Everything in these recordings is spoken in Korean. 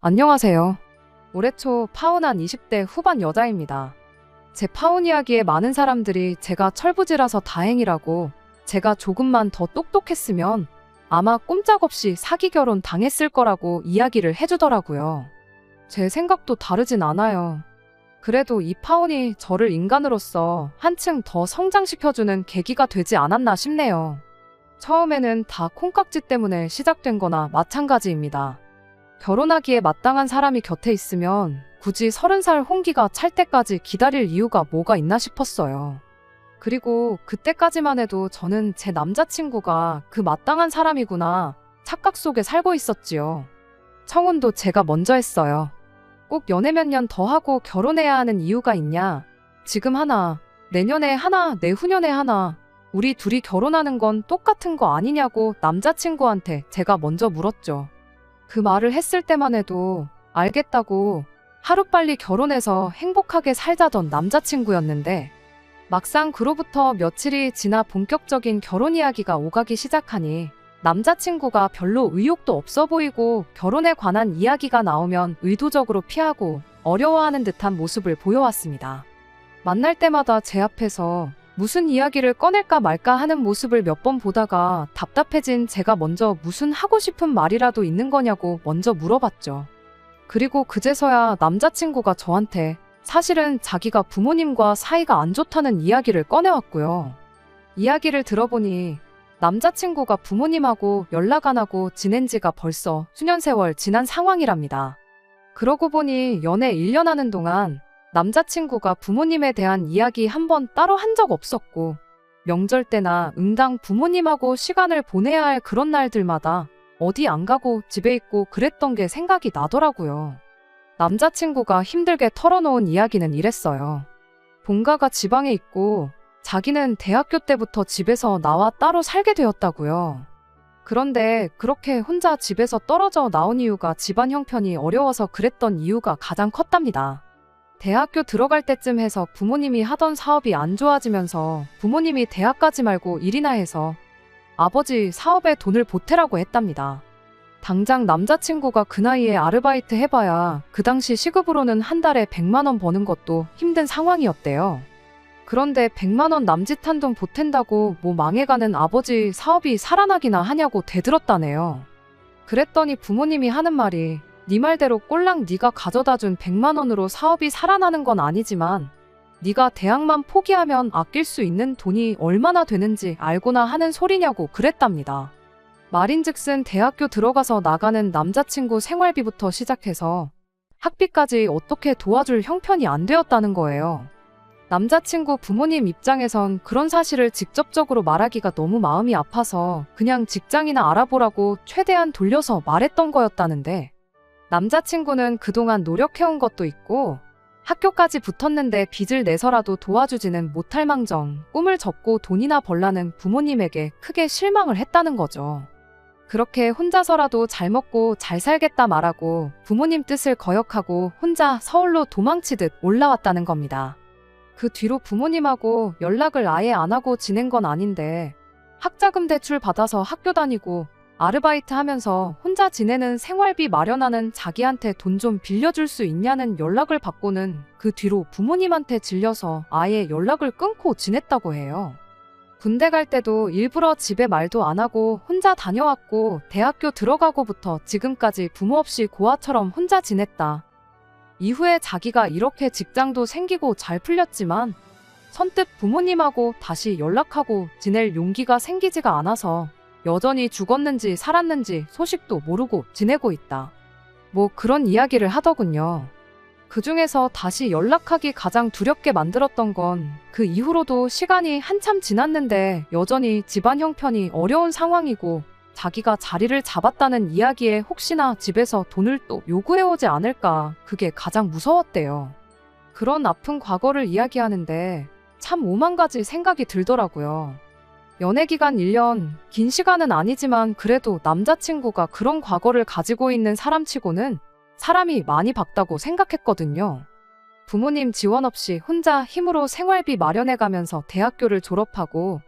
안녕하세요. 올해 초 파혼한 20대 후반 여자입니다. 제 파혼 이야기에 많은 사람들이 제가 철부지라서 다행이라고, 제가 조금만 더 똑똑했으면 아마 꼼짝없이 사기 결혼 당했을 거라고 이야기를 해주더라고요. 제 생각도 다르진 않아요. 그래도 이 파혼이 저를 인간으로서 한층 더 성장시켜주는 계기가 되지 않았나 싶네요. 처음에는 다 콩깍지 때문에 시작된 거나 마찬가지입니다. 결혼하기에 마땅한 사람이 곁에 있으면 굳이 30살 홍기가 찰 때까지 기다릴 이유가 뭐가 있나 싶었어요. 그리고 그때까지만 해도 저는 제 남자친구가 그 마땅한 사람이구나 착각 속에 살고 있었지요. 청혼도 제가 먼저 했어요. 꼭 연애 몇 년 더 하고 결혼해야 하는 이유가 있냐? 지금 하나, 내년에 하나, 내후년에 하나, 우리 둘이 결혼하는 건 똑같은 거 아니냐고 남자친구한테 제가 먼저 물었죠. 그 말을 했을 때만 해도 알겠다고 하루빨리 결혼해서 행복하게 살자던 남자친구였는데, 막상 그로부터 며칠이 지나 본격적인 결혼 이야기가 오가기 시작하니 남자친구가 별로 의욕도 없어 보이고, 결혼에 관한 이야기가 나오면 의도적으로 피하고 어려워하는 듯한 모습을 보여왔습니다. 만날 때마다 제 앞에서 무슨 이야기를 꺼낼까 말까 하는 모습을 몇 번 보다가 답답해진 제가 먼저 무슨 하고 싶은 말이라도 있는 거냐고 먼저 물어봤죠. 그리고 그제서야 남자친구가 저한테 사실은 자기가 부모님과 사이가 안 좋다는 이야기를 꺼내왔고요. 이야기를 들어보니 남자친구가 부모님하고 연락 안 하고 지낸 지가 벌써 수년 세월 지난 상황이랍니다. 그러고 보니 연애 1년 하는 동안 남자친구가 부모님에 대한 이야기 한 번 따로 한 적 없었고, 명절 때나 응당 부모님하고 시간을 보내야 할 그런 날들마다 어디 안 가고 집에 있고 그랬던 게 생각이 나더라고요. 남자친구가 힘들게 털어놓은 이야기는 이랬어요. 본가가 지방에 있고 자기는 대학교 때부터 집에서 나와 따로 살게 되었다고요. 그런데 그렇게 혼자 집에서 떨어져 나온 이유가 집안 형편이 어려워서 그랬던 이유가 가장 컸답니다. 대학교 들어갈 때쯤 해서 부모님이 하던 사업이 안 좋아지면서 부모님이 대학까지 말고 일이나 해서 아버지 사업에 돈을 보태라고 했답니다. 당장 남자친구가 그 나이에 아르바이트 해봐야 그 당시 시급으로는 한 달에 100만 원 버는 것도 힘든 상황이었대요. 그런데 100만 원 남짓한 돈 보탠다고 뭐 망해가는 아버지 사업이 살아나기나 하냐고 대들었다네요. 그랬더니 부모님이 하는 말이, 네 말대로 꼴랑 네가 가져다준 100만 원으로 사업이 살아나는 건 아니지만 네가 대학만 포기하면 아낄 수 있는 돈이 얼마나 되는지 알고나 하는 소리냐고 그랬답니다. 말인즉슨 대학교 들어가서 나가는 남자친구 생활비부터 시작해서 학비까지 어떻게 도와줄 형편이 안 되었다는 거예요. 남자친구 부모님 입장에선 그런 사실을 직접적으로 말하기가 너무 마음이 아파서 그냥 직장이나 알아보라고 최대한 돌려서 말했던 거였다는데, 남자친구는 그동안 노력해온 것도 있고 학교까지 붙었는데 빚을 내서라도 도와주지는 못할 망정 꿈을 접고 돈이나 벌라는 부모님에게 크게 실망을 했다는 거죠. 그렇게 혼자서라도 잘 먹고 잘 살겠다 말하고 부모님 뜻을 거역하고 혼자 서울로 도망치듯 올라왔다는 겁니다. 그 뒤로 부모님하고 연락을 아예 안 하고 지낸 건 아닌데, 학자금 대출 받아서 학교 다니고 아르바이트 하면서 혼자 지내는 생활비 마련하는 자기한테 돈 좀 빌려줄 수 있냐는 연락을 받고는 그 뒤로 부모님한테 질려서 아예 연락을 끊고 지냈다고 해요. 군대 갈 때도 일부러 집에 말도 안 하고 혼자 다녀왔고, 대학교 들어가고부터 지금까지 부모 없이 고아처럼 혼자 지냈다. 이후에 자기가 이렇게 직장도 생기고 잘 풀렸지만 선뜻 부모님하고 다시 연락하고 지낼 용기가 생기지가 않아서 여전히 죽었는지 살았는지 소식도 모르고 지내고 있다. 뭐 그런 이야기를 하더군요. 그 중에서 다시 연락하기 가장 두렵게 만들었던 건 그 이후로도 시간이 한참 지났는데 여전히 집안 형편이 어려운 상황이고 자기가 자리를 잡았다는 이야기에 혹시나 집에서 돈을 또 요구해오지 않을까, 그게 가장 무서웠대요. 그런 아픈 과거를 이야기하는데 참 오만 가지 생각이 들더라고요. 연애기간 1년, 긴 시간은 아니지만 그래도 남자친구가 그런 과거를 가지고 있는 사람치고는 사람이 많이 밝다고 생각했거든요. 부모님 지원 없이 혼자 힘으로 생활비 마련해가면서 대학교를 졸업하고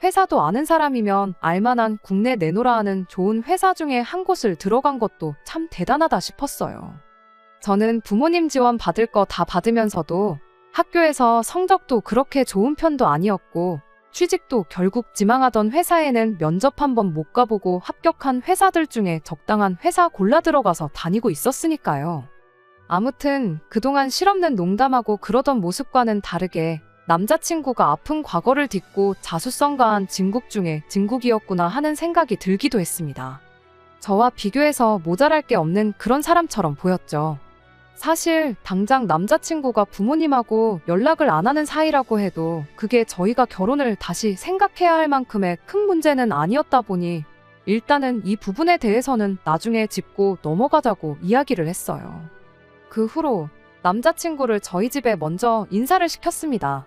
회사도 아는 사람이면 알만한 국내 내노라 하는 좋은 회사 중에 한 곳을 들어간 것도 참 대단하다 싶었어요. 저는 부모님 지원 받을 거 다 받으면서도 학교에서 성적도 그렇게 좋은 편도 아니었고 취직도 결국 지망하던 회사에는 면접 한번 못 가보고 합격한 회사들 중에 적당한 회사 골라 들어가서 다니고 있었으니까요. 아무튼 그동안 실없는 농담하고 그러던 모습과는 다르게 남자친구가 아픈 과거를 딛고 자수성 가한 진국 중에 진국이었구나 하는 생각이 들기도 했습니다. 저와 비교해서 모자랄 게 없는 그런 사람처럼 보였죠. 사실 당장 남자친구가 부모님하고 연락을 안 하는 사이라고 해도 그게 저희가 결혼을 다시 생각해야 할 만큼의 큰 문제는 아니었다 보니 일단은 이 부분에 대해서는 나중에 짚고 넘어가자고 이야기를 했어요. 그 후로 남자친구를 저희 집에 먼저 인사를 시켰습니다.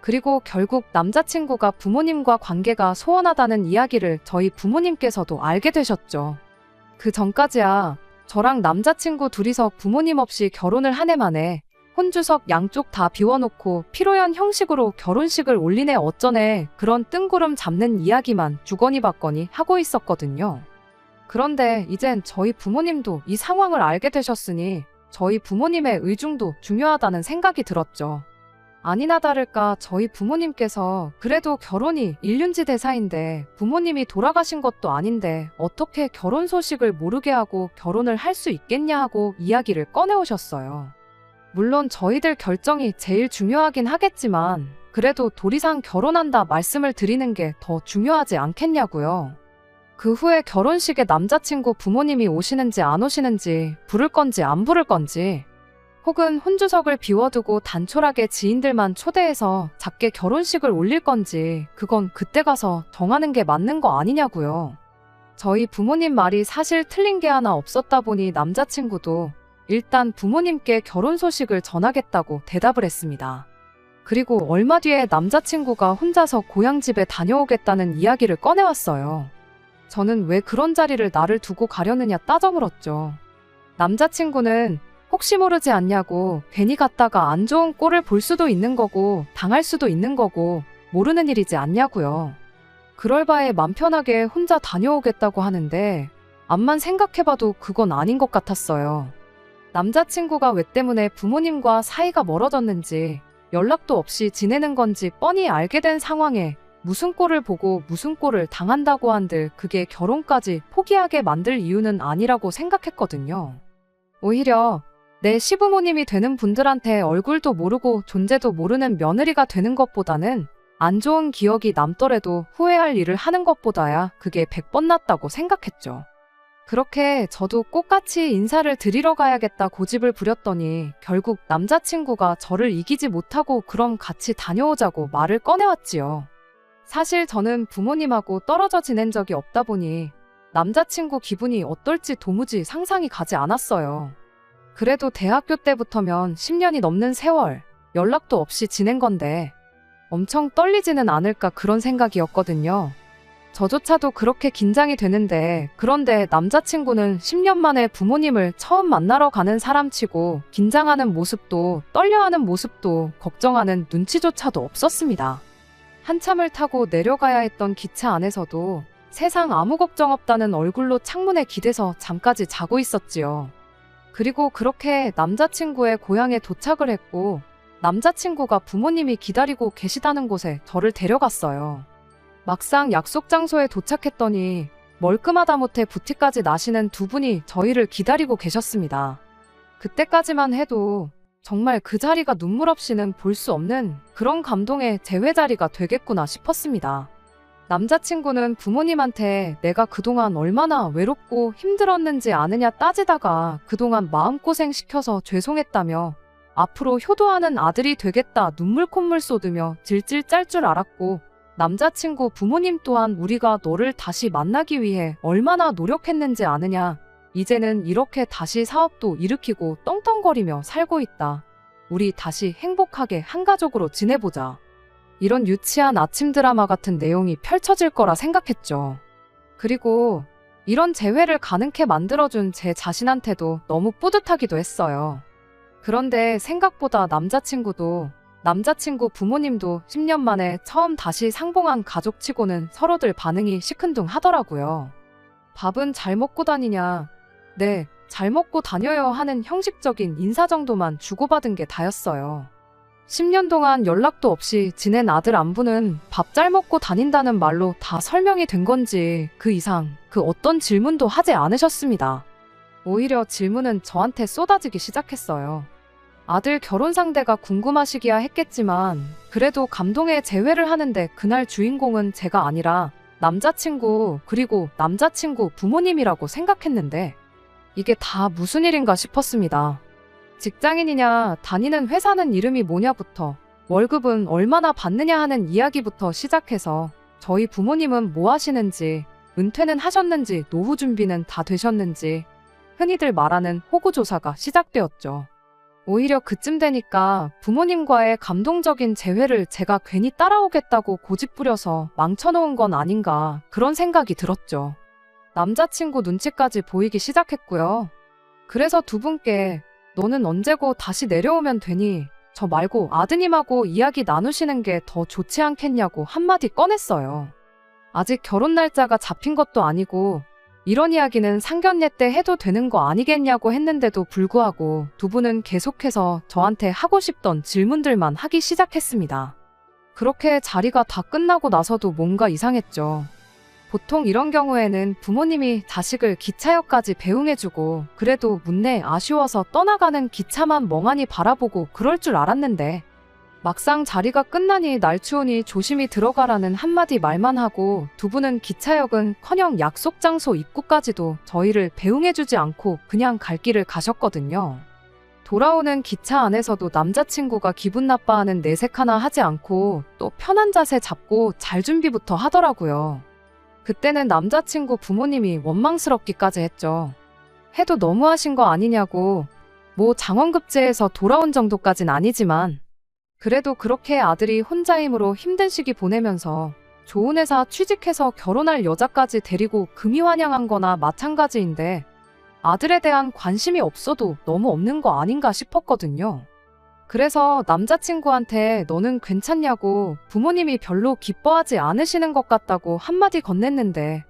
그리고 결국 남자친구가 부모님과 관계가 소원하다는 이야기를 저희 부모님께서도 알게 되셨죠. 그 전까지야 저랑 남자친구 둘이서 부모님 없이 결혼을 한 해 만에 혼주석 양쪽 다 비워놓고 피로연 형식으로 결혼식을 올리네 어쩌네 그런 뜬구름 잡는 이야기만 주거니 받거니 하고 있었거든요. 그런데 이젠 저희 부모님도 이 상황을 알게 되셨으니 저희 부모님의 의중도 중요하다는 생각이 들었죠. 아니나 다를까 저희 부모님께서 그래도 결혼이 일륜지 대사인데 부모님이 돌아가신 것도 아닌데 어떻게 결혼 소식을 모르게 하고 결혼을 할 수 있겠냐 하고 이야기를 꺼내오셨어요. 물론 저희들 결정이 제일 중요하긴 하겠지만 그래도 도리상 결혼한다 말씀을 드리는 게 더 중요하지 않겠냐고요. 그 후에 결혼식에 남자친구 부모님이 오시는지 안 오시는지 부를 건지 안 부를 건지 혹은 혼주석을 비워두고 단촐하게 지인들만 초대해서 작게 결혼식을 올릴 건지 그건 그때 가서 정하는 게 맞는 거 아니냐고요. 저희 부모님 말이 사실 틀린 게 하나 없었다 보니 남자친구도 일단 부모님께 결혼 소식을 전하겠다고 대답을 했습니다. 그리고 얼마 뒤에 남자친구가 혼자서 고향집에 다녀오겠다는 이야기를 꺼내왔어요. 저는 왜 그런 자리를 나를 두고 가려느냐 따져 물었죠. 남자친구는 혹시 모르지 않냐고 괜히 갔다가 안 좋은 꼴을 볼 수도 있는 거고 당할 수도 있는 거고 모르는 일이지 않냐고요. 그럴 바에 맘 편하게 혼자 다녀오겠다고 하는데 암만 생각해봐도 그건 아닌 것 같았어요. 남자친구가 왜 때문에 부모님과 사이가 멀어졌는지 연락도 없이 지내는 건지 뻔히 알게 된 상황에 무슨 꼴을 보고 무슨 꼴을 당한다고 한들 그게 결혼까지 포기하게 만들 이유는 아니라고 생각했거든요. 오히려 내 시부모님이 되는 분들한테 얼굴도 모르고 존재도 모르는 며느리가 되는 것보다는 안 좋은 기억이 남더라도 후회할 일을 하는 것보다야 그게 100번 낫다고 생각했죠. 그렇게 저도 꼭같이 인사를 드리러 가야겠다 고집을 부렸더니 결국 남자친구가 저를 이기지 못하고 그럼 같이 다녀오자고 말을 꺼내왔지요. 사실 저는 부모님하고 떨어져 지낸 적이 없다 보니 남자친구 기분이 어떨지 도무지 상상이 가지 않았어요. 그래도 대학교 때부터면 10년이 넘는 세월 연락도 없이 지낸 건데 엄청 떨리지는 않을까 그런 생각이었거든요. 저조차도 그렇게 긴장이 되는데 그런데 남자친구는 10년 만에 부모님을 처음 만나러 가는 사람치고 긴장하는 모습도 떨려하는 모습도 걱정하는 눈치조차도 없었습니다. 한참을 타고 내려가야 했던 기차 안에서도 세상 아무 걱정 없다는 얼굴로 창문에 기대서 잠까지 자고 있었지요. 그리고 그렇게 남자친구의 고향에 도착을 했고 남자친구가 부모님이 기다리고 계시다는 곳에 저를 데려갔어요. 막상 약속 장소에 도착했더니 멀끔하다 못해 부티까지 나시는 두 분이 저희를 기다리고 계셨습니다. 그때까지만 해도 정말 그 자리가 눈물 없이는 볼 수 없는 그런 감동의 재회 자리가 되겠구나 싶었습니다. 남자친구는 부모님한테 내가 그동안 얼마나 외롭고 힘들었는지 아느냐 따지다가 그동안 마음고생 시켜서 죄송했다며 앞으로 효도하는 아들이 되겠다 눈물 콧물 쏟으며 질질 짤 줄 알았고 남자친구 부모님 또한 우리가 너를 다시 만나기 위해 얼마나 노력했는지 아느냐. 이제는 이렇게 다시 사업도 일으키고 떵떵거리며 살고 있다. 우리 다시 행복하게 한 가족으로 지내보자. 이런 유치한 아침 드라마 같은 내용이 펼쳐질 거라 생각했죠. 그리고 이런 재회를 가능케 만들어준 제 자신한테도 너무 뿌듯하기도 했어요. 그런데 생각보다 남자친구도 남자친구 부모님도 10년 만에 처음 다시 상봉한 가족치고는 서로들 반응이 시큰둥하더라고요. 밥은 잘 먹고 다니냐? 네, 잘 먹고 다녀요 하는 형식적인 인사 정도만 주고받은 게 다였어요. 10년 동안 연락도 없이 지낸 아들 안부는 밥 잘 먹고 다닌다는 말로 다 설명이 된 건지 그 이상 그 어떤 질문도 하지 않으셨습니다. 오히려 질문은 저한테 쏟아지기 시작했어요. 아들 결혼 상대가 궁금하시기야 했겠지만 그래도 감동의 재회를 하는데 그날 주인공은 제가 아니라 남자친구 그리고 남자친구 부모님이라고 생각했는데 이게 다 무슨 일인가 싶었습니다. 직장인이냐, 다니는 회사는 이름이 뭐냐부터 월급은 얼마나 받느냐 하는 이야기부터 시작해서 저희 부모님은 뭐 하시는지, 은퇴는 하셨는지, 노후 준비는 다 되셨는지 흔히들 말하는 호구조사가 시작되었죠. 오히려 그쯤 되니까 부모님과의 감동적인 재회를 제가 괜히 따라오겠다고 고집부려서 망쳐놓은 건 아닌가 그런 생각이 들었죠. 남자친구 눈치까지 보이기 시작했고요. 그래서 두 분께 너는 언제고 다시 내려오면 되니 저 말고 아드님하고 이야기 나누시는 게 더 좋지 않겠냐고 한마디 꺼냈어요. 아직 결혼 날짜가 잡힌 것도 아니고 이런 이야기는 상견례 때 해도 되는 거 아니겠냐고 했는데도 불구하고 두 분은 계속해서 저한테 하고 싶던 질문들만 하기 시작했습니다. 그렇게 자리가 다 끝나고 나서도 뭔가 이상했죠. 보통 이런 경우에는 부모님이 자식을 기차역까지 배웅해주고 그래도 문내 아쉬워서 떠나가는 기차만 멍하니 바라보고 그럴 줄 알았는데 막상 자리가 끝나니 날 추우니 조심히 들어가라는 한마디 말만 하고 두 분은 기차역은커녕 약속 장소 입구까지도 저희를 배웅해주지 않고 그냥 갈 길을 가셨거든요. 돌아오는 기차 안에서도 남자친구가 기분 나빠하는 내색 하나 하지 않고 또 편한 자세 잡고 잘 준비부터 하더라고요. 그때는 남자친구 부모님이 원망스럽기까지 했죠. 해도 너무하신 거 아니냐고. 뭐 장원급제에서 돌아온 정도까진 아니지만 그래도 그렇게 아들이 혼자임으로 힘든 시기 보내면서 좋은 회사 취직해서 결혼할 여자까지 데리고 금이환영한 거나 마찬가지인데 아들에 대한 관심이 없어도 너무 없는 거 아닌가 싶었거든요. 그래서 남자친구한테 너는 괜찮냐고 부모님이 별로 기뻐하지 않으시는 것 같다고 한마디 건넸는데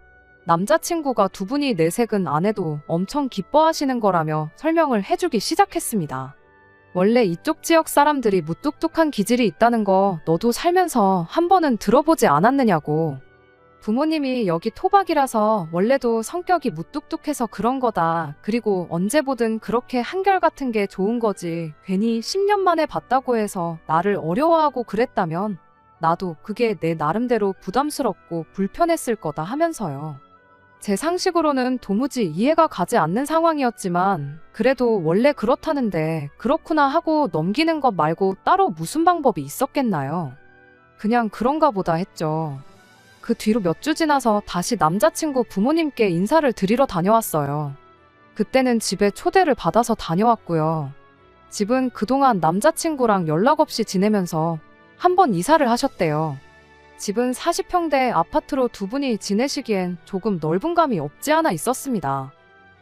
남자친구가 두 분이 내색은 안 해도 엄청 기뻐하시는 거라며 설명을 해주기 시작했습니다. 원래 이쪽 지역 사람들이 무뚝뚝한 기질이 있다는 거 너도 살면서 한 번은 들어보지 않았느냐고. 부모님이 여기 토박이라서 원래도 성격이 무뚝뚝해서 그런 거다. 그리고 언제 보든 그렇게 한결같은 게 좋은 거지. 괜히 10년 만에 봤다고 해서 나를 어려워하고 그랬다면 나도 그게 내 나름대로 부담스럽고 불편했을 거다 하면서요. 제 상식으로는 도무지 이해가 가지 않는 상황이었지만 그래도 원래 그렇다는데 그렇구나 하고 넘기는 것 말고 따로 무슨 방법이 있었겠나요? 그냥 그런가 보다 했죠. 그 뒤로 몇 주 지나서 다시 남자친구 부모님께 인사를 드리러 다녀왔어요. 그때는 집에 초대를 받아서 다녀왔고요. 집은 그동안 남자친구랑 연락 없이 지내면서 한 번 이사를 하셨대요. 집은 40평대 아파트로 두 분이 지내시기엔 조금 넓은 감이 없지 않아 있었습니다.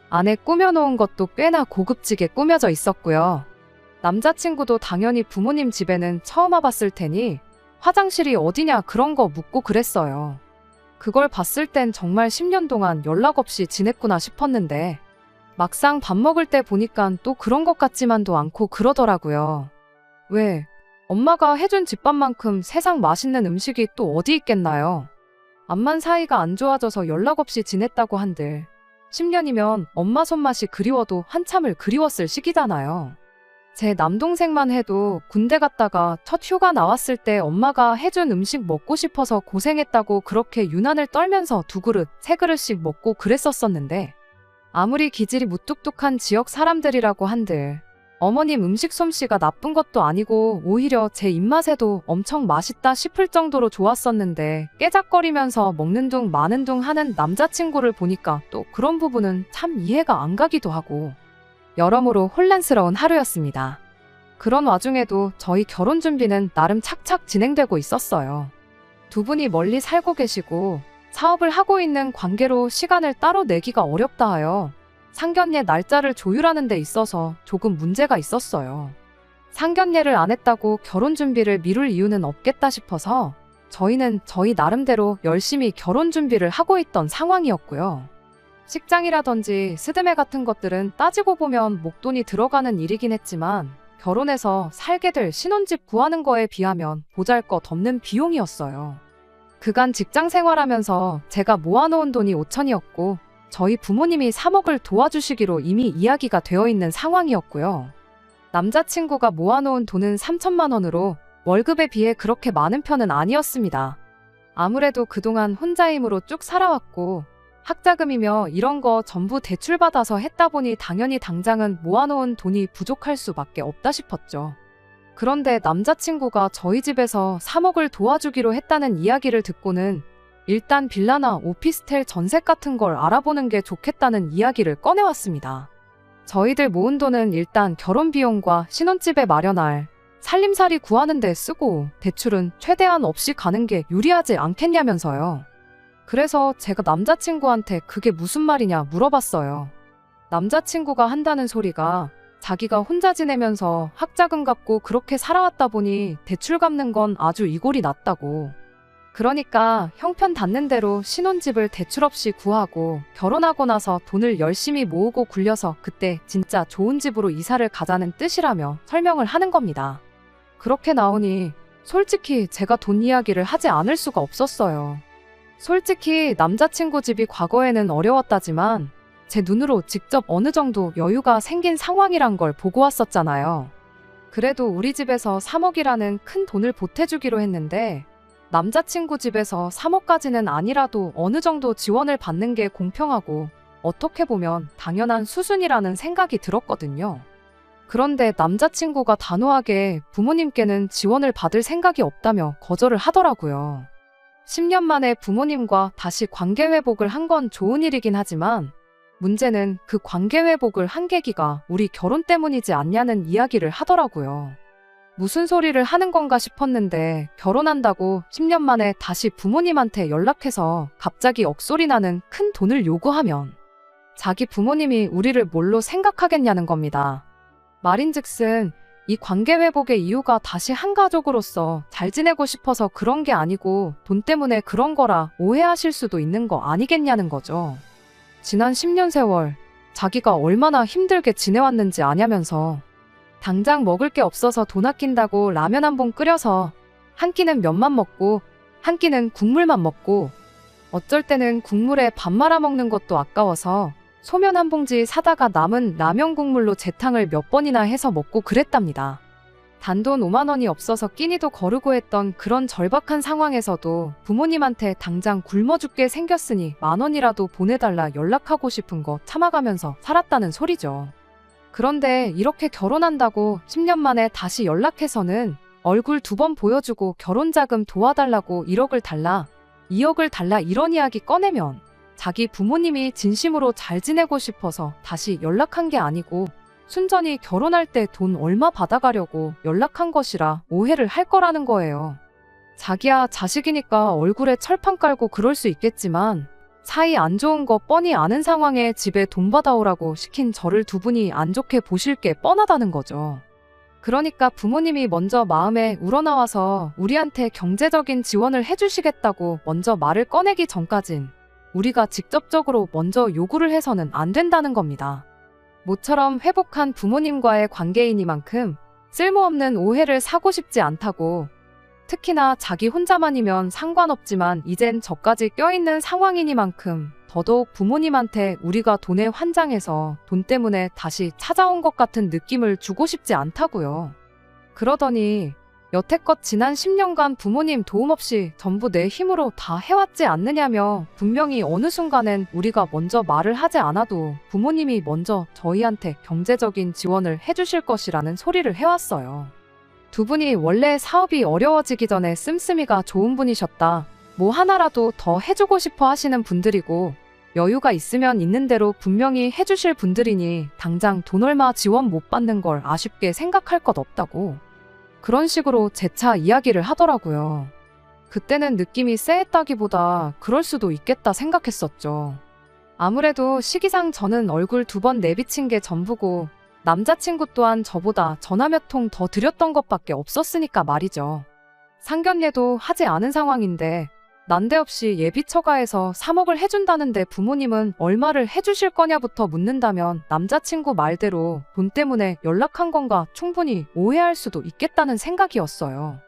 안에 꾸며놓은 것도 꽤나 고급지게 꾸며져 있었고요. 남자친구도 당연히 부모님 집에는 처음 와봤을 테니 화장실이 어디냐 그런 거 묻고 그랬어요. 그걸 봤을 땐 정말 10년 동안 연락 없이 지냈구나 싶었는데 막상 밥 먹을 때 보니까 또 그런 것 같지만도 않고 그러더라고요. 왜? 엄마가 해준 집밥만큼 세상 맛있는 음식이 또 어디 있겠나요? 암만 사이가 안 좋아져서 연락 없이 지냈다고 한들 10년이면 엄마 손맛이 그리워도 한참을 그리웠을 시기잖아요. 제 남동생만 해도 군대 갔다가 첫 휴가 나왔을 때 엄마가 해준 음식 먹고 싶어서 고생했다고 그렇게 유난을 떨면서 두 그릇, 세 그릇씩 먹고 그랬었었는데 아무리 기질이 무뚝뚝한 지역 사람들이라고 한들 어머님 음식 솜씨가 나쁜 것도 아니고 오히려 제 입맛에도 엄청 맛있다 싶을 정도로 좋았었는데 깨작거리면서 먹는 둥 마는 둥 하는 남자친구를 보니까 또 그런 부분은 참 이해가 안 가기도 하고 여러모로 혼란스러운 하루였습니다. 그런 와중에도 저희 결혼 준비는 나름 착착 진행되고 있었어요. 두 분이 멀리 살고 계시고 사업을 하고 있는 관계로 시간을 따로 내기가 어렵다 하여 상견례 날짜를 조율하는 데 있어서 조금 문제가 있었어요. 상견례를 안 했다고 결혼 준비를 미룰 이유는 없겠다 싶어서 저희는 저희 나름대로 열심히 결혼 준비를 하고 있던 상황이었고요. 식장이라든지 스드메 같은 것들은 따지고 보면 목돈이 들어가는 일이긴 했지만 결혼해서 살게 될 신혼집 구하는 거에 비하면 보잘것없는 비용이었어요. 그간 직장 생활하면서 제가 모아놓은 돈이 5천이었고 저희 부모님이 3억을 도와주시기로 이미 이야기가 되어 있는 상황이었고요. 남자친구가 모아놓은 돈은 3천만 원으로 월급에 비해 그렇게 많은 편은 아니었습니다. 아무래도 그동안 혼자 힘으로 쭉 살아왔고 학자금이며 이런 거 전부 대출받아서 했다 보니 당연히 당장은 모아놓은 돈이 부족할 수밖에 없다 싶었죠. 그런데 남자친구가 저희 집에서 3억을 도와주기로 했다는 이야기를 듣고는 일단 빌라나 오피스텔 전셋 같은 걸 알아보는 게 좋겠다는 이야기를 꺼내왔습니다. 저희들 모은 돈은 일단 결혼 비용과 신혼집에 마련할 살림살이 구하는 데 쓰고 대출은 최대한 없이 가는 게 유리하지 않겠냐면서요. 그래서 제가 남자친구한테 그게 무슨 말이냐 물어봤어요. 남자친구가 한다는 소리가 자기가 혼자 지내면서 학자금 갚고 그렇게 살아왔다 보니 대출 갚는 건 아주 이골이 났다고. 그러니까 형편 닿는 대로 신혼집을 대출 없이 구하고 결혼하고 나서 돈을 열심히 모으고 굴려서 그때 진짜 좋은 집으로 이사를 가자는 뜻이라며 설명을 하는 겁니다. 그렇게 나오니 솔직히 제가 돈 이야기를 하지 않을 수가 없었어요. 솔직히 남자친구 집이 과거에는 어려웠다지만 제 눈으로 직접 어느 정도 여유가 생긴 상황이란 걸 보고 왔었잖아요. 그래도 우리 집에서 3억이라는 큰 돈을 보태주기로 했는데 남자친구 집에서 3억까지는 아니라도 어느 정도 지원을 받는 게 공평하고 어떻게 보면 당연한 수순이라는 생각이 들었거든요. 그런데 남자친구가 단호하게 부모님께는 지원을 받을 생각이 없다며 거절을 하더라고요. 10년 만에 부모님과 다시 관계 회복을 한 건 좋은 일이긴 하지만 문제는 그 관계 회복을 한 계기가 우리 결혼 때문이지 않냐는 이야기를 하더라고요. 무슨 소리를 하는 건가 싶었는데 결혼한다고 10년 만에 다시 부모님한테 연락해서 갑자기 억소리 나는 큰 돈을 요구하면 자기 부모님이 우리를 뭘로 생각하겠냐는 겁니다. 말인즉슨 이 관계 회복의 이유가 다시 한 가족으로서 잘 지내고 싶어서 그런 게 아니고 돈 때문에 그런 거라 오해하실 수도 있는 거 아니겠냐는 거죠. 지난 10년 세월 자기가 얼마나 힘들게 지내왔는지 아냐면서 당장 먹을 게 없어서 돈 아낀다고 라면 한 봉 끓여서 한 끼는 면만 먹고 한 끼는 국물만 먹고 어쩔 때는 국물에 밥 말아 먹는 것도 아까워서 소면 한 봉지 사다가 남은 라면 국물로 재탕을 몇 번이나 해서 먹고 그랬답니다. 단돈 5만 원이 없어서 끼니도 거르고 했던 그런 절박한 상황에서도 부모님한테 당장 굶어 죽게 생겼으니 1만 원이라도 보내달라 연락하고 싶은 거 참아가면서 살았다는 소리죠. 그런데 이렇게 결혼한다고 10년 만에 다시 연락해서는 얼굴 2번 보여주고 결혼자금 도와달라고 1억을 달라, 2억을 달라 이런 이야기 꺼내면 자기 부모님이 진심으로 잘 지내고 싶어서 다시 연락한 게 아니고 순전히 결혼할 때 돈 얼마 받아가려고 연락한 것이라 오해를 할 거라는 거예요. 자기야 자식이니까 얼굴에 철판 깔고 그럴 수 있겠지만 사이 안 좋은 거 뻔히 아는 상황에 집에 돈 받아오라고 시킨 저를 두 분이 안 좋게 보실 게 뻔하다는 거죠. 그러니까 부모님이 먼저 마음에 우러나와서 우리한테 경제적인 지원을 해주시겠다고 먼저 말을 꺼내기 전까진 우리가 직접적으로 먼저 요구를 해서는 안 된다는 겁니다. 모처럼 회복한 부모님과의 관계이니만큼 쓸모없는 오해를 사고 싶지 않다고, 특히나 자기 혼자만이면 상관없지만 이젠 저까지 껴있는 상황이니만큼 더더욱 부모님한테 우리가 돈에 환장해서 돈 때문에 다시 찾아온 것 같은 느낌을 주고 싶지 않다고요. 그러더니 여태껏 지난 10년간 부모님 도움 없이 전부 내 힘으로 다 해왔지 않느냐며 분명히 어느 순간엔 우리가 먼저 말을 하지 않아도 부모님이 먼저 저희한테 경제적인 지원을 해주실 것이라는 소리를 해왔어요. 두 분이 원래 사업이 어려워지기 전에 씀씀이가 좋은 분이셨다. 뭐 하나라도 더 해주고 싶어 하시는 분들이고 여유가 있으면 있는 대로 분명히 해주실 분들이니 당장 돈 얼마 지원 못 받는 걸 아쉽게 생각할 것 없다고. 그런 식으로 재차 이야기를 하더라고요. 그때는 느낌이 쎄했다기보다 그럴 수도 있겠다 생각했었죠. 아무래도 시기상 저는 얼굴 2번 내비친 게 전부고 남자친구 또한 저보다 전화 몇 통 더 드렸던 것밖에 없었으니까 말이죠. 상견례도 하지 않은 상황인데 난데없이 예비 처가에서 3억을 해준다는데 부모님은 얼마를 해주실 거냐부터 묻는다면 남자친구 말대로 돈 때문에 연락한 건가 충분히 오해할 수도 있겠다는 생각이었어요.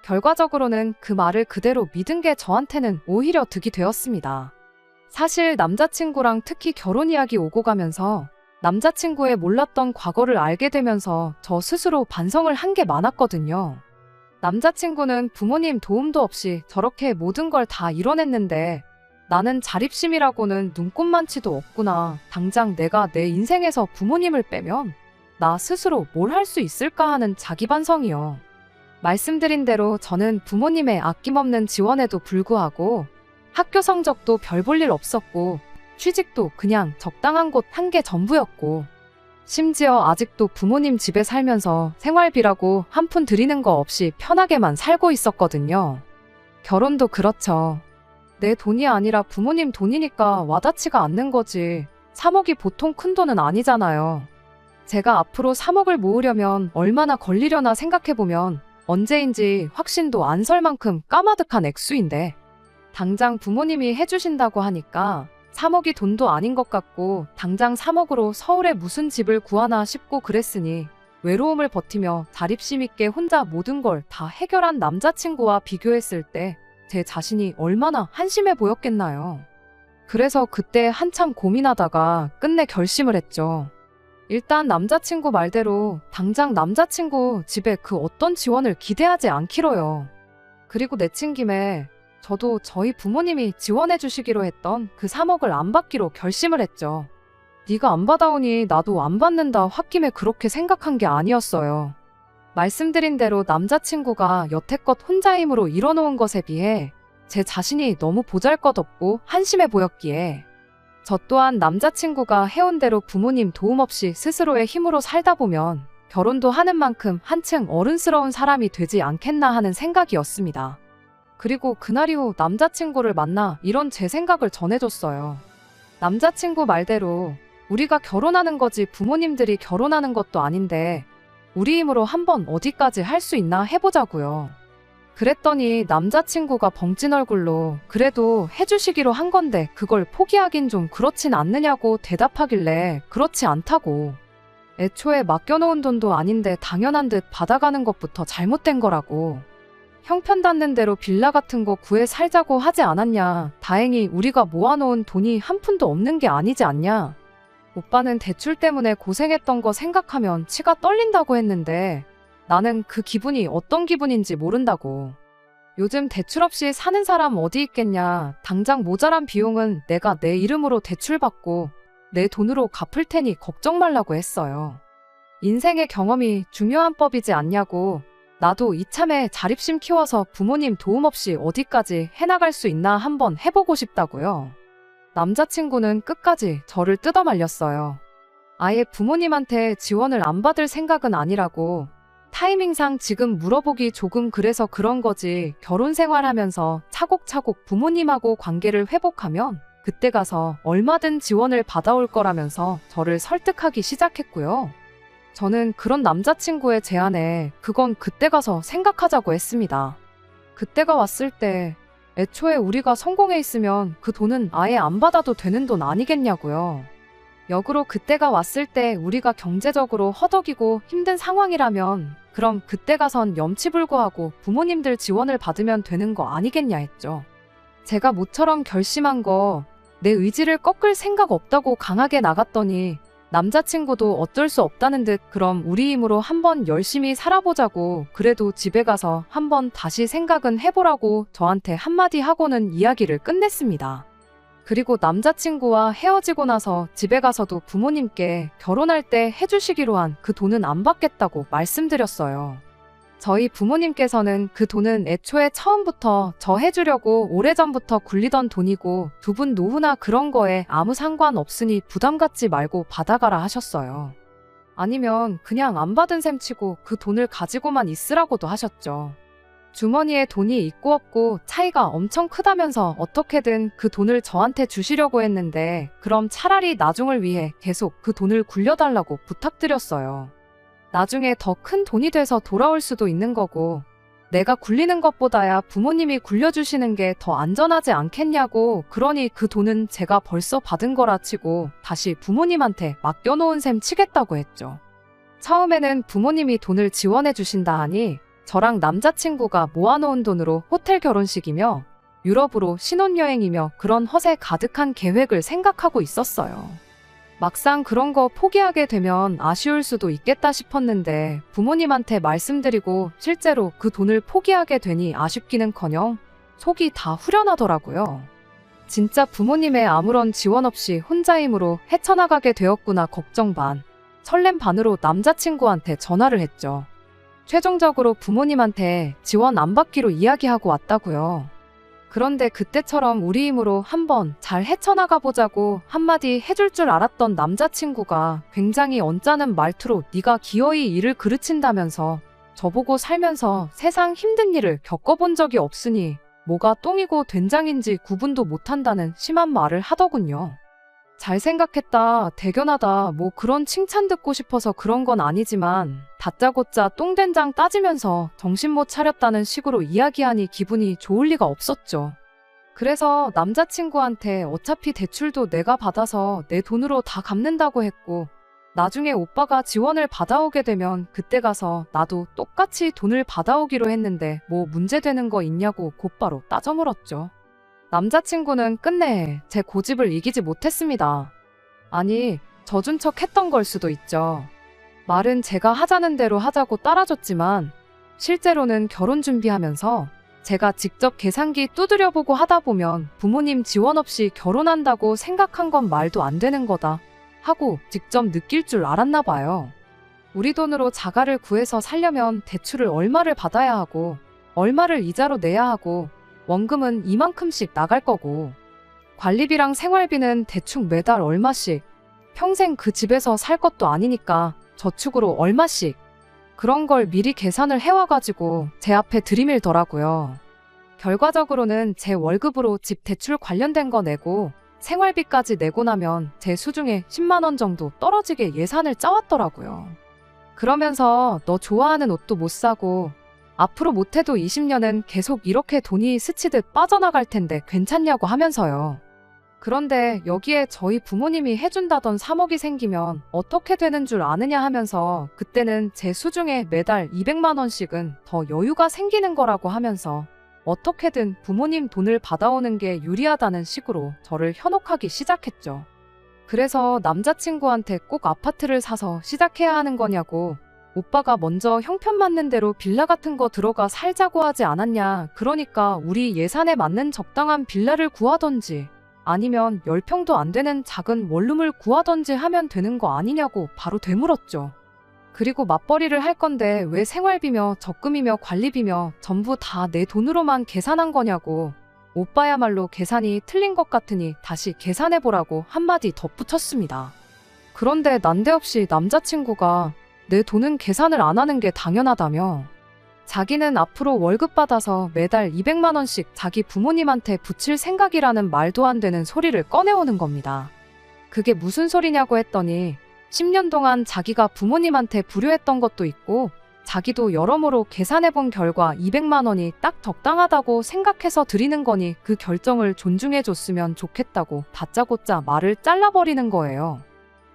결과적으로는 그 말을 그대로 믿은 게 저한테는 오히려 득이 되었습니다. 사실 남자친구랑 특히 결혼 이야기 오고 가면서 남자친구의 몰랐던 과거를 알게 되면서 저 스스로 반성을 한 게 많았거든요. 남자친구는 부모님 도움도 없이 저렇게 모든 걸 다 이뤄냈는데 나는 자립심이라고는 눈꼽만치도 없구나. 당장 내가 내 인생에서 부모님을 빼면 나 스스로 뭘 할 수 있을까 하는 자기 반성이요. 말씀드린 대로 저는 부모님의 아낌없는 지원에도 불구하고 학교 성적도 별 볼 일 없었고 취직도 그냥 적당한 곳 한 게 전부였고 심지어 아직도 부모님 집에 살면서 생활비라고 한 푼 드리는 거 없이 편하게만 살고 있었거든요. 결혼도 그렇죠. 내 돈이 아니라 부모님 돈이니까 와닿지가 않는 거지. 3억이 보통 큰 돈은 아니잖아요. 제가 앞으로 3억을 모으려면 얼마나 걸리려나 생각해보면 언제인지 확신도 안 설 만큼 까마득한 액수인데 당장 부모님이 해주신다고 하니까 3억이 돈도 아닌 것 같고 당장 3억으로 서울에 무슨 집을 구하나 싶고 그랬으니 외로움을 버티며 자립심 있게 혼자 모든 걸 다 해결한 남자친구와 비교했을 때 제 자신이 얼마나 한심해 보였겠나요. 그래서 그때 한참 고민하다가 끝내 결심을 했죠. 일단 남자친구 말대로 당장 남자친구 집에 그 어떤 지원을 기대하지 않기로요. 그리고 내친 김에 저도 저희 부모님이 지원해 주시기로 했던 그 3억을 안 받기로 결심을 했죠. 네가 안 받아오니 나도 안 받는다 홧김에 그렇게 생각한 게 아니었어요. 말씀드린 대로 남자친구가 여태껏 혼자 힘으로 이뤄놓은 것에 비해 제 자신이 너무 보잘것없고 한심해 보였기에 저 또한 남자친구가 해온 대로 부모님 도움 없이 스스로의 힘으로 살다 보면 결혼도 하는 만큼 한층 어른스러운 사람이 되지 않겠나 하는 생각이었습니다. 그리고 그날 이후 남자친구를 만나 이런 제 생각을 전해줬어요. 남자친구 말대로 우리가 결혼하는 거지 부모님들이 결혼하는 것도 아닌데 우리 힘으로 한번 어디까지 할 수 있나 해보자고요. 그랬더니 남자친구가 벙찐 얼굴로 그래도 해주시기로 한 건데 그걸 포기하긴 좀 그렇진 않느냐고 대답하길래 그렇지 않다고. 애초에 맡겨놓은 돈도 아닌데 당연한 듯 받아가는 것부터 잘못된 거라고. 형편 닿는 대로 빌라 같은 거 구해 살자고 하지 않았냐. 다행히 우리가 모아놓은 돈이 한 푼도 없는 게 아니지 않냐. 오빠는 대출 때문에 고생했던 거 생각하면 치가 떨린다고 했는데 나는 그 기분이 어떤 기분인지 모른다고. 요즘 대출 없이 사는 사람 어디 있겠냐. 당장 모자란 비용은 내가 내 이름으로 대출받고 내 돈으로 갚을 테니 걱정 말라고 했어요. 인생의 경험이 중요한 법이지 않냐고. 나도 이참에 자립심 키워서 부모님 도움 없이 어디까지 해나갈 수 있나 한번 해보고 싶다고요. 남자친구는 끝까지 저를 뜯어말렸어요. 아예 부모님한테 지원을 안 받을 생각은 아니라고. 타이밍상 지금 물어보기 조금 그래서 그런 거지. 결혼 생활하면서 차곡차곡 부모님하고 관계를 회복하면 그때 가서 얼마든 지원을 받아올 거라면서 저를 설득하기 시작했고요. 저는 그런 남자친구의 제안에 그건 그때 가서 생각하자고 했습니다. 그때가 왔을 때 애초에 우리가 성공해 있으면 그 돈은 아예 안 받아도 되는 돈 아니겠냐고요. 역으로 그때가 왔을 때 우리가 경제적으로 허덕이고 힘든 상황이라면 그럼 그때 가선 염치불구하고 부모님들 지원을 받으면 되는 거 아니겠냐 했죠. 제가 모처럼 결심한 거 내 의지를 꺾을 생각 없다고 강하게 나갔더니 남자친구도 어쩔 수 없다는 듯 그럼 우리 힘으로 한번 열심히 살아보자고 그래도 집에 가서 한번 다시 생각은 해보라고 저한테 한마디 하고는 이야기를 끝냈습니다. 그리고 남자친구와 헤어지고 나서 집에 가서도 부모님께 결혼할 때 해주시기로 한 그 돈은 안 받겠다고 말씀드렸어요. 저희 부모님께서는 그 돈은 애초에 처음부터 저 해주려고 오래전부터 굴리던 돈이고 두 분 노후나 그런 거에 아무 상관없으니 부담 갖지 말고 받아가라 하셨어요. 아니면 그냥 안 받은 셈 치고 그 돈을 가지고만 있으라고도 하셨죠. 주머니에 돈이 있고 없고 차이가 엄청 크다면서 어떻게든 그 돈을 저한테 주시려고 했는데 그럼 차라리 나중을 위해 계속 그 돈을 굴려달라고 부탁드렸어요. 나중에 더 큰 돈이 돼서 돌아올 수도 있는 거고 내가 굴리는 것보다야 부모님이 굴려주시는 게 더 안전하지 않겠냐고. 그러니 그 돈은 제가 벌써 받은 거라 치고 다시 부모님한테 맡겨놓은 셈 치겠다고 했죠. 처음에는 부모님이 돈을 지원해 주신다 하니 저랑 남자친구가 모아놓은 돈으로 호텔 결혼식이며 유럽으로 신혼여행이며 그런 허세 가득한 계획을 생각하고 있었어요. 막상 그런 거 포기하게 되면 아쉬울 수도 있겠다 싶었는데 부모님한테 말씀드리고 실제로 그 돈을 포기하게 되니 아쉽기는커녕 속이 다 후련하더라고요. 진짜 부모님의 아무런 지원 없이 혼자 힘으로 헤쳐나가게 되었구나 걱정 반, 설렘 반으로 남자친구한테 전화를 했죠. 최종적으로 부모님한테 지원 안 받기로 이야기하고 왔다고요. 그런데 그때처럼 우리 힘으로 한번 잘 헤쳐나가 보자고 한마디 해줄 줄 알았던 남자친구가 굉장히 언짢은 말투로 네가 기어이 일을 그르친다면서 저보고 살면서 세상 힘든 일을 겪어본 적이 없으니 뭐가 똥이고 된장인지 구분도 못한다는 심한 말을 하더군요. 잘 생각했다, 대견하다, 뭐 그런 칭찬 듣고 싶어서 그런 건 아니지만 다짜고짜 똥된장 따지면서 정신 못 차렸다는 식으로 이야기하니 기분이 좋을 리가 없었죠. 그래서 남자친구한테 어차피 대출도 내가 받아서 내 돈으로 다 갚는다고 했고 나중에 오빠가 지원을 받아오게 되면 그때 가서 나도 똑같이 돈을 받아오기로 했는데 뭐 문제되는 거 있냐고 곧바로 따져 물었죠. 남자친구는 끝내 제 고집을 이기지 못했습니다. 아니, 져준 척 했던 걸 수도 있죠. 말은 제가 하자는 대로 하자고 따라줬지만 실제로는 결혼 준비하면서 제가 직접 계산기 두드려보고 하다 보면 부모님 지원 없이 결혼한다고 생각한 건 말도 안 되는 거다 하고 직접 느낄 줄 알았나 봐요. 우리 돈으로 자가를 구해서 살려면 대출을 얼마를 받아야 하고 얼마를 이자로 내야 하고 원금은 이만큼씩 나갈 거고 관리비랑 생활비는 대충 매달 얼마씩, 평생 그 집에서 살 것도 아니니까 저축으로 얼마씩, 그런 걸 미리 계산을 해와가지고 제 앞에 들이밀더라고요. 결과적으로는 제 월급으로 집 대출 관련된 거 내고 생활비까지 내고 나면 제 수중에 10만 원 정도 떨어지게 예산을 짜왔더라고요. 그러면서 너 좋아하는 옷도 못 사고 앞으로 못해도 20년은 계속 이렇게 돈이 스치듯 빠져나갈 텐데 괜찮냐고 하면서요. 그런데 여기에 저희 부모님이 해준다던 3억이 생기면 어떻게 되는 줄 아느냐 하면서 그때는 제 수중에 매달 200만 원씩은 더 여유가 생기는 거라고 하면서 어떻게든 부모님 돈을 받아오는 게 유리하다는 식으로 저를 현혹하기 시작했죠. 그래서 남자친구한테 꼭 아파트를 사서 시작해야 하는 거냐고, 오빠가 먼저 형편 맞는 대로 빌라 같은 거 들어가 살자고 하지 않았냐, 그러니까 우리 예산에 맞는 적당한 빌라를 구하던지 아니면 10평도 안 되는 작은 원룸을 구하던지 하면 되는 거 아니냐고 바로 되물었죠. 그리고 맞벌이를 할 건데 왜 생활비며 적금이며 관리비며 전부 다 내 돈으로만 계산한 거냐고, 오빠야말로 계산이 틀린 것 같으니 다시 계산해보라고 한마디 덧붙였습니다. 그런데 난데없이 남자친구가 내 돈은 계산을 안 하는 게 당연하다며 자기는 앞으로 월급 받아서 매달 200만 원씩 자기 부모님한테 붙일 생각이라는 말도 안 되는 소리를 꺼내오는 겁니다. 그게 무슨 소리냐고 했더니 10년 동안 자기가 부모님한테 불효했던 것도 있고 자기도 여러모로 계산해본 결과 200만 원이 딱 적당하다고 생각해서 드리는 거니 그 결정을 존중해줬으면 좋겠다고 다짜고짜 말을 잘라버리는 거예요.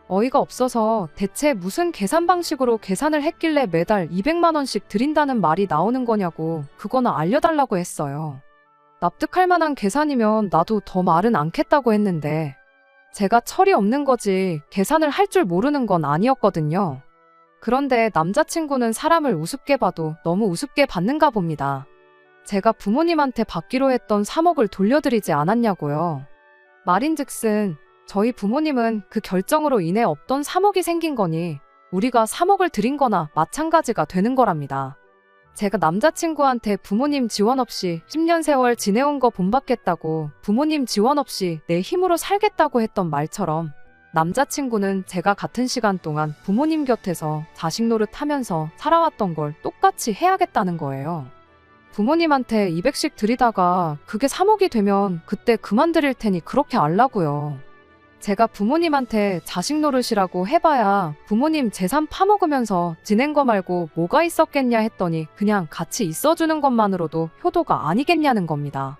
어이가 없어서 대체 무슨 계산 방식으로 계산을 했길래 매달 200만 원씩 드린다는 말이 나오는 거냐고 그거나 알려달라고 했어요. 납득할 만한 계산이면 나도 더 말은 않겠다고 했는데 제가 철이 없는 거지 계산을 할 줄 모르는 건 아니었거든요. 그런데 남자친구는 사람을 우습게 봐도 너무 우습게 받는가 봅니다. 제가 부모님한테 받기로 했던 3억을 돌려드리지 않았냐고요. 말인즉슨 저희 부모님은 그 결정으로 인해 없던 3억이 생긴 거니 우리가 3억을 드린 거나 마찬가지가 되는 거랍니다. 제가 남자친구한테 부모님 지원 없이 10년 세월 지내온 거 본받겠다고 부모님 지원 없이 내 힘으로 살겠다고 했던 말처럼 남자친구는 제가 같은 시간 동안 부모님 곁에서 자식 노릇하면서 살아왔던 걸 똑같이 해야겠다는 거예요. 부모님한테 200씩 드리다가 그게 3억이 되면 그때 그만 드릴 테니 그렇게 알라고요. 제가 부모님한테 자식 노릇이라고 해봐야 부모님 재산 파먹으면서 지낸 거 말고 뭐가 있었겠냐 했더니 그냥 같이 있어주는 것만으로도 효도가 아니겠냐는 겁니다.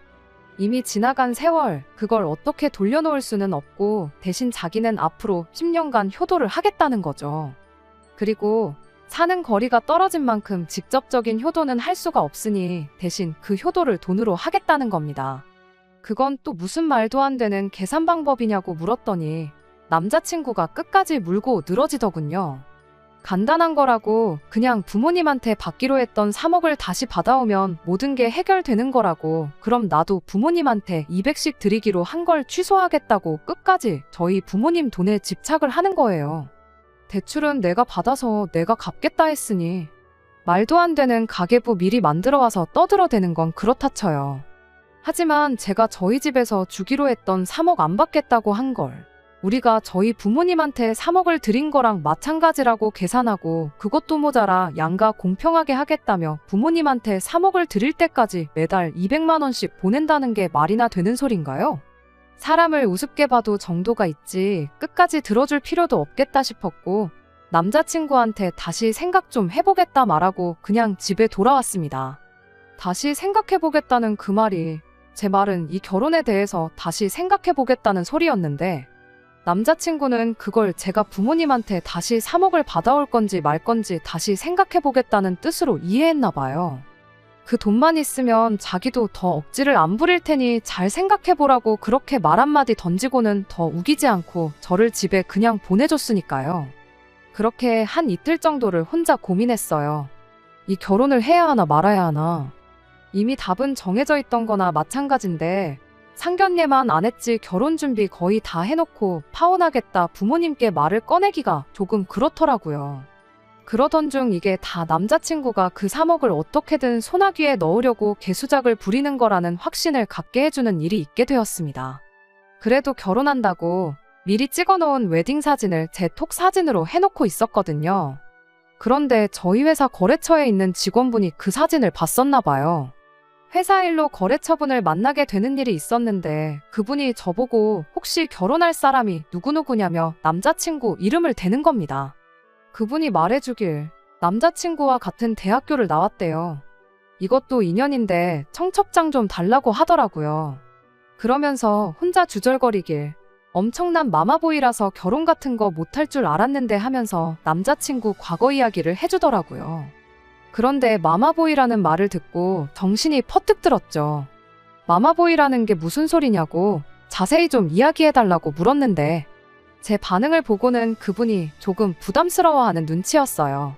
이미 지나간 세월, 그걸 어떻게 돌려놓을 수는 없고 대신 자기는 앞으로 10년간 효도를 하겠다는 거죠. 그리고 사는 거리가 떨어진 만큼 직접적인 효도는 할 수가 없으니 대신 그 효도를 돈으로 하겠다는 겁니다. 그건 또 무슨 말도 안 되는 계산 방법이냐고 물었더니 남자친구가 끝까지 물고 늘어지더군요. 간단한 거라고, 그냥 부모님한테 받기로 했던 3억을 다시 받아오면 모든 게 해결되는 거라고, 그럼 나도 부모님한테 200씩 드리기로 한 걸 취소하겠다고 끝까지 저희 부모님 돈에 집착을 하는 거예요. 대출은 내가 받아서 내가 갚겠다 했으니 말도 안 되는 가계부 미리 만들어 와서 떠들어대는 건 그렇다 쳐요. 하지만 제가 저희 집에서 주기로 했던 3억 안 받겠다고 한 걸 우리가 저희 부모님한테 3억을 드린 거랑 마찬가지라고 계산하고, 그것도 모자라 양가 공평하게 하겠다며 부모님한테 3억을 드릴 때까지 매달 200만 원씩 보낸다는 게 말이나 되는 소린가요? 사람을 우습게 봐도 정도가 있지 끝까지 들어줄 필요도 없겠다 싶었고, 남자친구한테 다시 생각 좀 해보겠다 말하고 그냥 집에 돌아왔습니다. 다시 생각해보겠다는 그 말이, 제 말은 이 결혼에 대해서 다시 생각해보겠다는 소리였는데, 남자친구는 그걸 제가 부모님한테 다시 3억을 받아올 건지 말 건지 다시 생각해보겠다는 뜻으로 이해했나 봐요. 그 돈만 있으면 자기도 더 억지를 안 부릴 테니 잘 생각해보라고 그렇게 말 한마디 던지고는 더 우기지 않고 저를 집에 그냥 보내줬으니까요. 그렇게 한 이틀 정도를 혼자 고민했어요. 이 결혼을 해야 하나 말아야 하나. 이미 답은 정해져 있던 거나 마찬가지인데 상견례만 안 했지 결혼 준비 거의 다 해놓고 파혼하겠다 부모님께 말을 꺼내기가 조금 그렇더라고요. 그러던 중 이게 다 남자친구가 그 3억을 어떻게든 소나귀에 넣으려고 개수작을 부리는 거라는 확신을 갖게 해주는 일이 있게 되었습니다. 그래도 결혼한다고 미리 찍어놓은 웨딩 사진을 제 톡 사진으로 해놓고 있었거든요. 그런데 저희 회사 거래처에 있는 직원분이 그 사진을 봤었나 봐요. 회사 일로 거래처분을 만나게 되는 일이 있었는데 그분이 저보고 혹시 결혼할 사람이 누구누구냐며 남자친구 이름을 대는 겁니다. 그분이 말해주길 남자친구와 같은 대학교를 나왔대요. 이것도 인연인데 청첩장 좀 달라고 하더라고요. 그러면서 혼자 주절거리길 엄청난 마마보이라서 결혼 같은 거 못할 줄 알았는데 하면서 남자친구 과거 이야기를 해주더라고요. 그런데 마마보이라는 말을 듣고 정신이 퍼뜩 들었죠. 마마보이라는 게 무슨 소리냐고 자세히 좀 이야기해달라고 물었는데 제 반응을 보고는 그분이 조금 부담스러워하는 눈치였어요.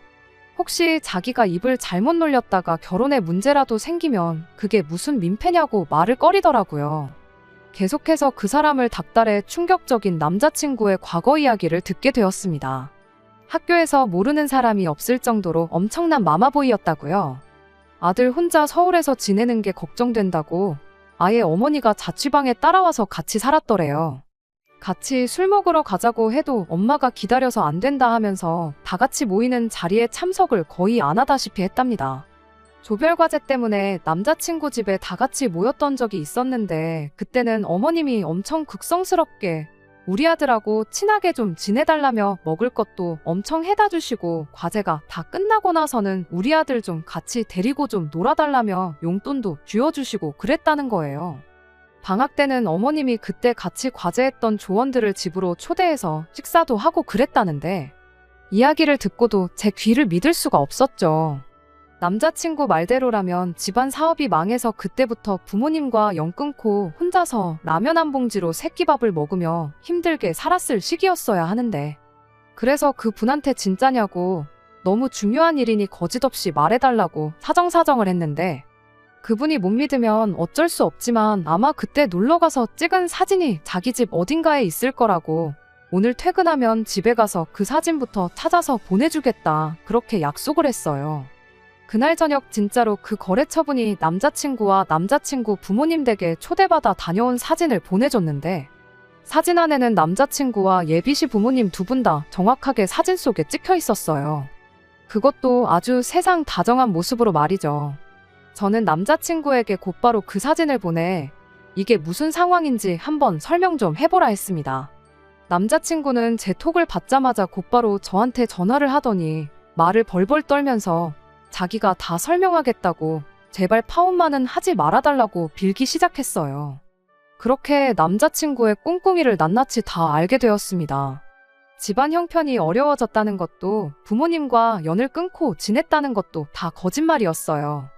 혹시 자기가 입을 잘못 놀렸다가 결혼에 문제라도 생기면 그게 무슨 민폐냐고 말을 꺼리더라고요. 계속해서 그 사람을 닥달해 충격적인 남자친구의 과거 이야기를 듣게 되었습니다. 학교에서 모르는 사람이 없을 정도로 엄청난 마마보이였다고요. 아들 혼자 서울에서 지내는 게 걱정된다고 아예 어머니가 자취방에 따라와서 같이 살았더래요. 같이 술 먹으러 가자고 해도 엄마가 기다려서 안 된다 하면서 다 같이 모이는 자리에 참석을 거의 안 하다시피 했답니다. 조별과제 때문에 남자친구 집에 다 같이 모였던 적이 있었는데 그때는 어머님이 엄청 극성스럽게 우리 아들하고 친하게 좀 지내달라며 먹을 것도 엄청 해다 주시고 과제가 다 끝나고 나서는 우리 아들 좀 같이 데리고 좀 놀아달라며 용돈도 쥐어주시고 그랬다는 거예요. 방학 때는 어머님이 그때 같이 과제했던 조원들을 집으로 초대해서 식사도 하고 그랬다는데 이야기를 듣고도 제 귀를 믿을 수가 없었죠. 남자친구 말대로라면 집안 사업이 망해서 그때부터 부모님과 연 끊고 혼자서 라면 한 봉지로 새끼밥을 먹으며 힘들게 살았을 시기였어야 하는데 그래서 그 분한테 진짜냐고 너무 중요한 일이니 거짓없이 말해달라고 사정사정을 했는데 그분이 못 믿으면 어쩔 수 없지만 아마 그때 놀러가서 찍은 사진이 자기 집 어딘가에 있을 거라고 오늘 퇴근하면 집에 가서 그 사진부터 찾아서 보내주겠다 그렇게 약속을 했어요. 그날 저녁 진짜로 그 거래처분이 남자친구와 남자친구 부모님 댁에 초대받아 다녀온 사진을 보내줬는데 사진 안에는 남자친구와 예비시 부모님 두 분 다 정확하게 사진 속에 찍혀 있었어요. 그것도 아주 세상 다정한 모습으로 말이죠. 저는 남자친구에게 곧바로 그 사진을 보내 이게 무슨 상황인지 한번 설명 좀 해보라 했습니다. 남자친구는 제 톡을 받자마자 곧바로 저한테 전화를 하더니 말을 벌벌 떨면서 자기가 다 설명하겠다고 제발 파혼만은 하지 말아달라고 빌기 시작했어요. 그렇게 남자친구의 꿍꿍이를 낱낱이 다 알게 되었습니다. 집안 형편이 어려워졌다는 것도 부모님과 연을 끊고 지냈다는 것도 다 거짓말이었어요.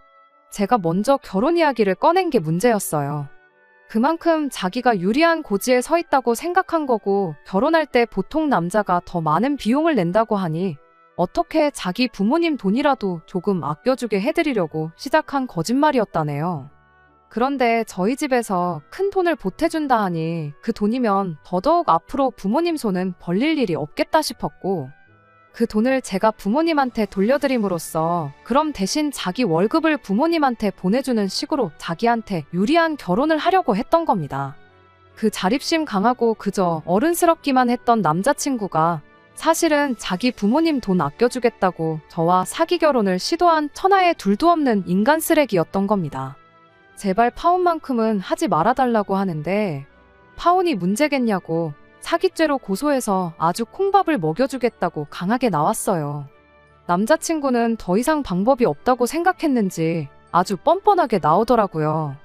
제가 먼저 결혼 이야기를 꺼낸 게 문제였어요. 그만큼 자기가 유리한 고지에 서 있다고 생각한 거고 결혼할 때 보통 남자가 더 많은 비용을 낸다고 하니 어떻게 자기 부모님 돈이라도 조금 아껴주게 해드리려고 시작한 거짓말이었다네요. 그런데 저희 집에서 큰 돈을 보태준다 하니 그 돈이면 더더욱 앞으로 부모님 손은 벌릴 일이 없겠다 싶었고 그 돈을 제가 부모님한테 돌려드림으로써 그럼 대신 자기 월급을 부모님한테 보내주는 식으로 자기한테 유리한 결혼을 하려고 했던 겁니다. 그 자립심 강하고 그저 어른스럽기만 했던 남자친구가 사실은 자기 부모님 돈 아껴주겠다고 저와 사기 결혼을 시도한 천하에 둘도 없는 인간 쓰레기였던 겁니다. 제발 파혼만큼은 하지 말아달라고 하는데 파혼이 문제겠냐고 사기죄로 고소해서 아주 콩밥을 먹여주겠다고 강하게 나왔어요. 남자친구는 더 이상 방법이 없다고 생각했는지 아주 뻔뻔하게 나오더라고요.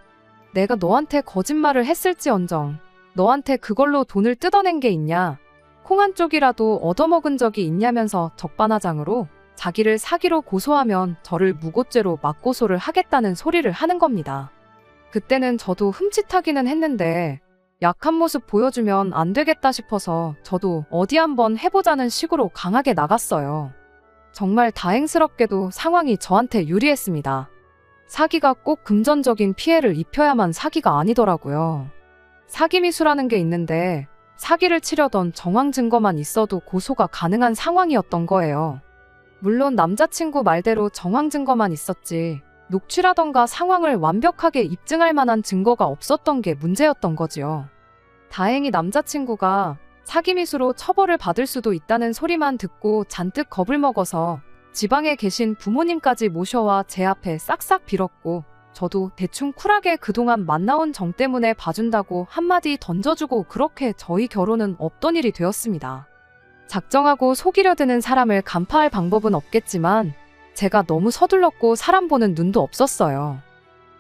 내가 너한테 거짓말을 했을지언정 너한테 그걸로 돈을 뜯어낸 게 있냐? 콩 한 쪽이라도 얻어먹은 적이 있냐면서 적반하장으로 자기를 사기로 고소하면 저를 무고죄로 맞고소를 하겠다는 소리를 하는 겁니다. 그때는 저도 흠칫하기는 했는데 약한 모습 보여주면 안 되겠다 싶어서 저도 어디 한번 해보자는 식으로 강하게 나갔어요. 정말 다행스럽게도 상황이 저한테 유리했습니다. 사기가 꼭 금전적인 피해를 입혀야만 사기가 아니더라고요. 사기미수라는 게 있는데 사기를 치려던 정황 증거만 있어도 고소가 가능한 상황이었던 거예요. 물론 남자친구 말대로 정황 증거만 있었지 녹취라던가 상황을 완벽하게 입증할 만한 증거가 없었던 게 문제였던 거지요. 다행히 남자친구가 사기미수로 처벌을 받을 수도 있다는 소리만 듣고 잔뜩 겁을 먹어서 지방에 계신 부모님까지 모셔와 제 앞에 싹싹 빌었고 저도 대충 쿨하게 그동안 만나온 정 때문에 봐준다고 한마디 던져주고 그렇게 저희 결혼은 없던 일이 되었습니다. 작정하고 속이려 드는 사람을 간파할 방법은 없겠지만 제가 너무 서둘렀고 사람 보는 눈도 없었어요.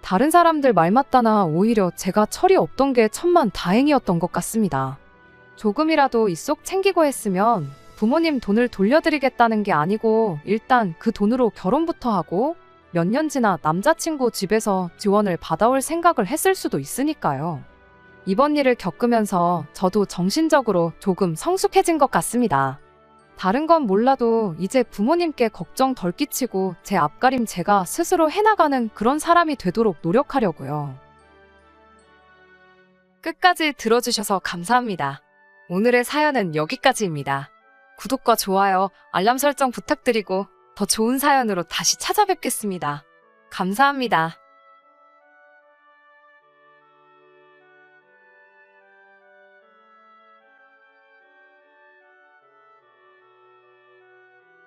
다른 사람들 말 맞다나 오히려 제가 철이 없던 게 천만 다행이었던 것 같습니다. 조금이라도 이 속 챙기고 했으면 부모님 돈을 돌려드리겠다는 게 아니고 일단 그 돈으로 결혼부터 하고 몇 년 지나 남자친구 집에서 지원을 받아올 생각을 했을 수도 있으니까요. 이번 일을 겪으면서 저도 정신적으로 조금 성숙해진 것 같습니다. 다른 건 몰라도 이제 부모님께 걱정 덜 끼치고 제 앞가림 제가 스스로 해나가는 그런 사람이 되도록 노력하려고요. 끝까지 들어주셔서 감사합니다. 오늘의 사연은 여기까지입니다. 구독과 좋아요, 알람 설정 부탁드리고 더 좋은 사연으로 다시 찾아뵙겠습니다. 감사합니다.